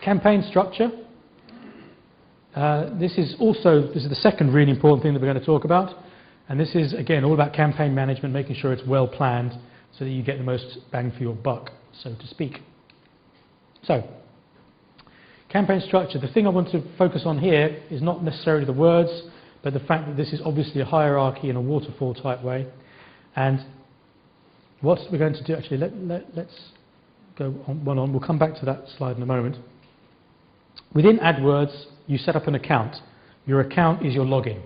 Campaign structure. This is the second really important thing that we're going to talk about. And this is, again, all about campaign management, making sure it's well planned so that you get the most bang for your buck, so to speak. So, campaign structure. The thing I want to focus on here is not necessarily the words, but the fact that this is obviously a hierarchy in a waterfall type way. And what we're going to do, actually, let's go on one on. We'll come back to that slide in a moment. Within AdWords, you set up an account. Your account is your login,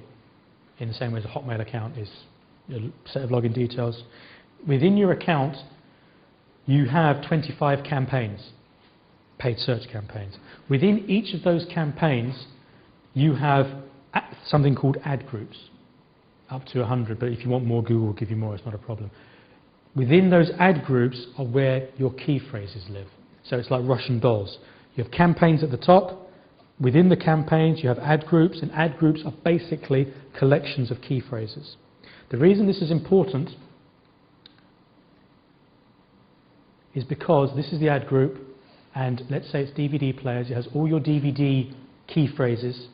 in the same way as a Hotmail account is a set of login details. Within your account, you have 25 campaigns, paid search campaigns. Within each of those campaigns, you have something called ad groups, up to 100, but if you want more, Google will give you more, it's not a problem. Within those ad groups are where your key phrases live. So it's like Russian dolls. You have campaigns at the top. Within the campaigns, you have ad groups, and ad groups are basically collections of key phrases. The reason this is important is because this is the ad group, and let's say it's DVD players. It has all your DVD key phrases.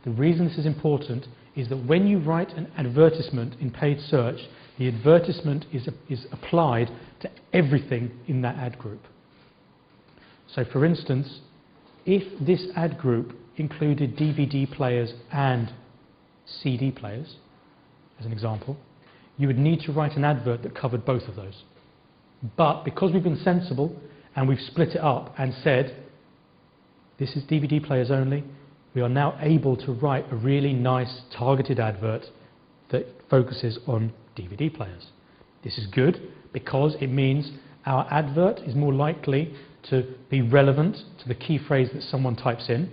The reason this is important is that when you write an advertisement in paid search, the advertisement is applied to everything in that ad group. So for instance, if this ad group included DVD players and CD players, as an example, you would need to write an advert that covered both of those. But because we've been sensible and we've split it up and said, this is DVD players only, we are now able to write a really nice targeted advert that focuses on DVD players. This is good because it means our advert is more likely to be relevant to the key phrase that someone types in.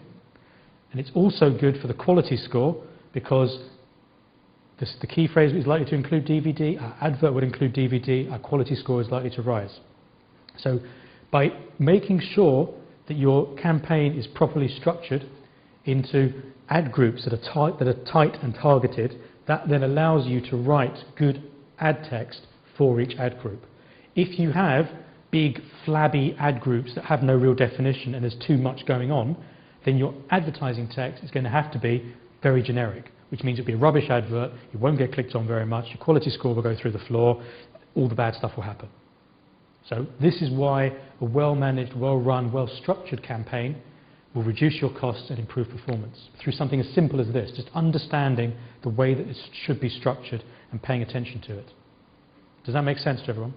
And it's also good for the quality score because the key phrase is likely to include DVD, our advert would include DVD, our quality score is likely to rise. So by making sure that your campaign is properly structured into ad groups that are tight and targeted, that then allows you to write good ad text for each ad group. If you have big flabby ad groups that have no real definition and there's too much going on, then your advertising text is going to have to be very generic, which means it'll be a rubbish advert, it won't get clicked on very much, your quality score will go through the floor, all the bad stuff will happen. So this is why a well-managed, well-run, well-structured campaign will reduce your costs and improve performance through something as simple as this, just understanding the way that it should be structured and paying attention to it. Does that make sense to everyone?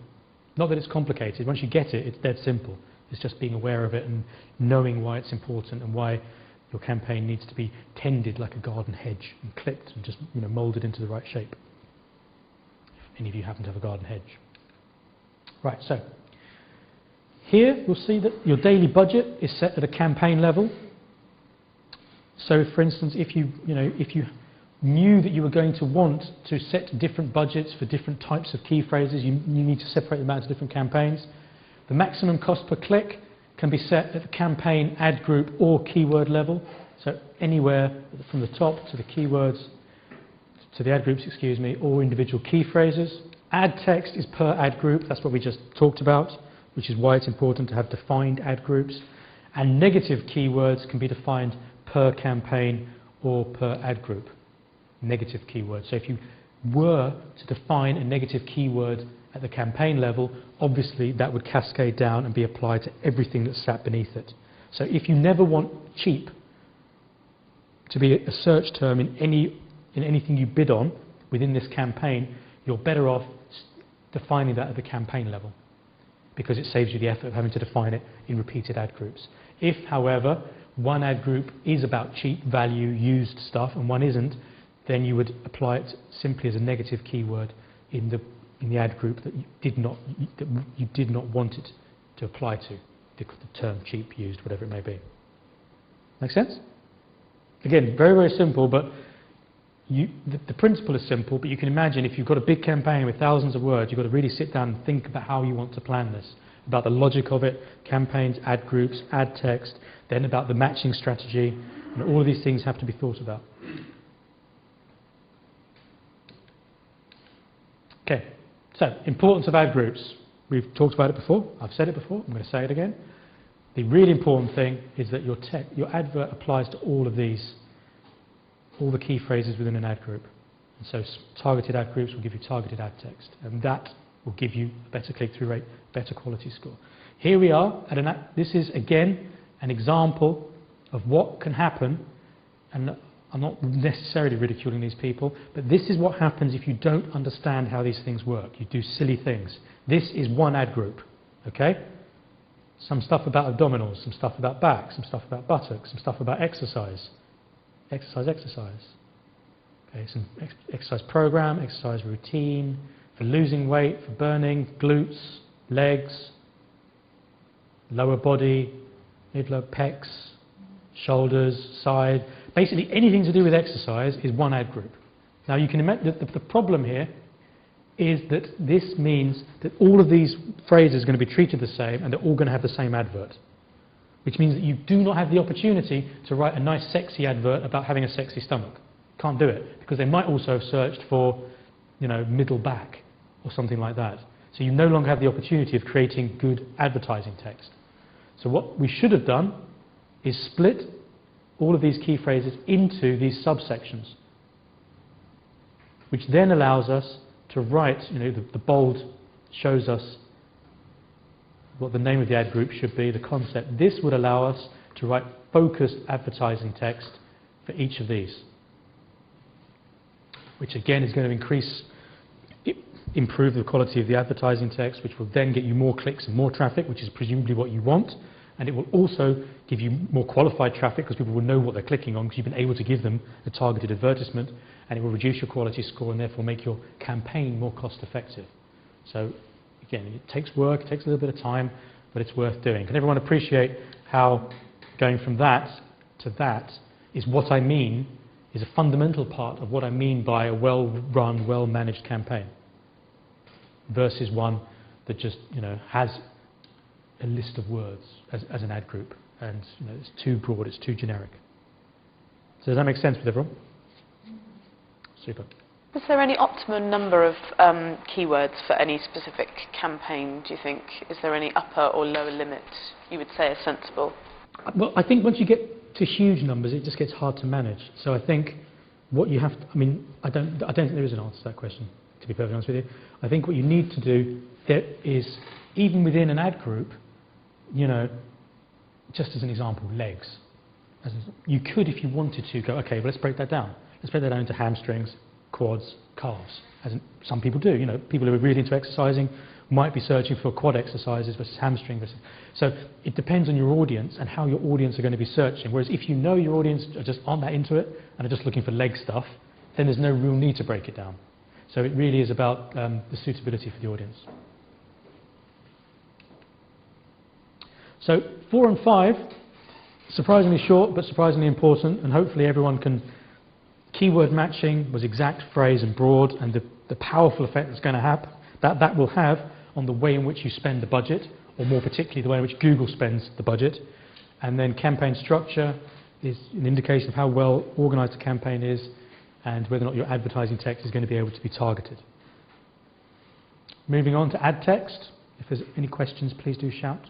Not that it's complicated. Once you get it, it's dead simple. It's just being aware of it and knowing why it's important and why your campaign needs to be tended like a garden hedge and clipped and just moulded into the right shape. If any of you happen to have a garden hedge. Right, so here you'll see that your daily budget is set at a campaign level. So for instance, if you knew that you were going to want to set different budgets for different types of key phrases, you need to separate them out into different campaigns. The maximum cost per click can be set at the campaign, ad group or keyword level. So anywhere from the top to the keywords, to the ad groups, or individual key phrases. Ad text is per ad group, that's what we just talked about, which is why it's important to have defined ad groups. And negative keywords can be defined per campaign or per ad group. Negative keywords. So if you were to define a negative keyword at the campaign level, obviously that would cascade down and be applied to everything that's sat beneath it. So if you never want cheap to be a search term in anything you bid on within this campaign, you're better off defining that at the campaign level, because it saves you the effort of having to define it in repeated ad groups. If, however, one ad group is about cheap value used stuff and one isn't, then you would apply it simply as a negative keyword in the ad group that you did not want it to apply to, the term cheap used, whatever it may be. Make sense? Again, very, very simple, but the principle is simple, but you can imagine if you've got a big campaign with thousands of words, you've got to really sit down and think about how you want to plan this, about the logic of it, campaigns, ad groups, ad text, then about the matching strategy, and all of these things have to be thought about. Okay, so importance of ad groups. We've talked about it before, I've said it before, I'm going to say it again. The really important thing is that your advert applies to all of these, all the key phrases within an ad group. And so targeted ad groups will give you targeted ad text, and that will give you a better click-through rate, better quality score. Here we are at this is again an example of what can happen, and I'm not necessarily ridiculing these people, but this is what happens if you don't understand how these things work. You do silly things. This is one ad group, okay? Some stuff about abdominals, some stuff about back, some stuff about buttocks, some stuff about exercise. Exercise. Okay, some exercise program, exercise routine, for losing weight, for burning, glutes, legs, lower body, midlow, pecs, shoulders, side. Basically anything to do with exercise is one ad group. Now you can imagine that the problem here is that this means that all of these phrases are going to be treated the same and they're all going to have the same advert. Which means that you do not have the opportunity to write a nice sexy advert about having a sexy stomach. Can't do it, because they might also have searched for, you know, middle back or something like that. So you no longer have the opportunity of creating good advertising text. So what we should have done is split all of these key phrases into these subsections, which then allows us to write, you know, the bold shows us what the name of the ad group should be, the concept. This would allow us to write focused advertising text for each of these, which again is going to improve the quality of the advertising text, which will then get you more clicks and more traffic, which is presumably what you want. And it will also give you more qualified traffic because people will know what they're clicking on because you've been able to give them a targeted advertisement, and it will reduce your quality score and therefore make your campaign more cost effective. So again, it takes work, it takes a little bit of time, but it's worth doing. Can everyone appreciate how going from that to that is what I mean, is a fundamental part of what I mean by a well-run, well-managed campaign versus one that just, you know, has a list of words as an ad group, and, you know, it's too broad, it's too generic. So does that make sense with everyone? Super. Is there any optimum number of keywords for any specific campaign, do you think? Is there any upper or lower limit you would say is sensible? Well, I think once you get to huge numbers, it just gets hard to manage. So I think what you have to, I mean, I don't think there is an answer to that question, to be perfectly honest with you. I think what you need to do there is, even within an ad group, you know, just as an example, legs. You could, if you wanted to, go, okay, well, let's break that down. Let's break that down into hamstrings, quads, calves, as some people do. You know, people who are really into exercising might be searching for quad exercises versus hamstring. So it depends on your audience and how your audience are going to be searching. Whereas if you know your audience just aren't that into it and are just looking for leg stuff, then there's no real need to break it down. So it really is about the suitability for the audience. So 4 and 5, surprisingly short but surprisingly important, and hopefully everyone can. Keyword matching was exact, phrase and broad, and the powerful effect that's going to have, that will have on the way in which you spend the budget, or more particularly the way in which Google spends the budget. And then campaign structure is an indication of how well organized a campaign is and whether or not your advertising text is going to be able to be targeted. Moving on to ad text. If there's any questions, please do shout.